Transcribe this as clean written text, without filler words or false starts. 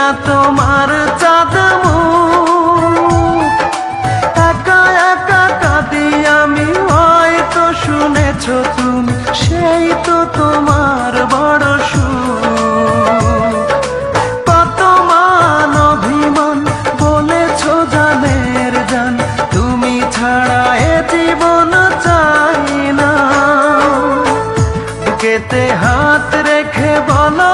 না তোমার চাঁদ মুখ, একা একা কাঁদি আমি, হয়তো শুনেছ তুমি, সেই তো তোমার বড় সুখ। কত মান অভিমান বলেছ জানের জান, তুমি ছাড়া এ জীবন চাই না। বুকেতে হাত রেখে বলো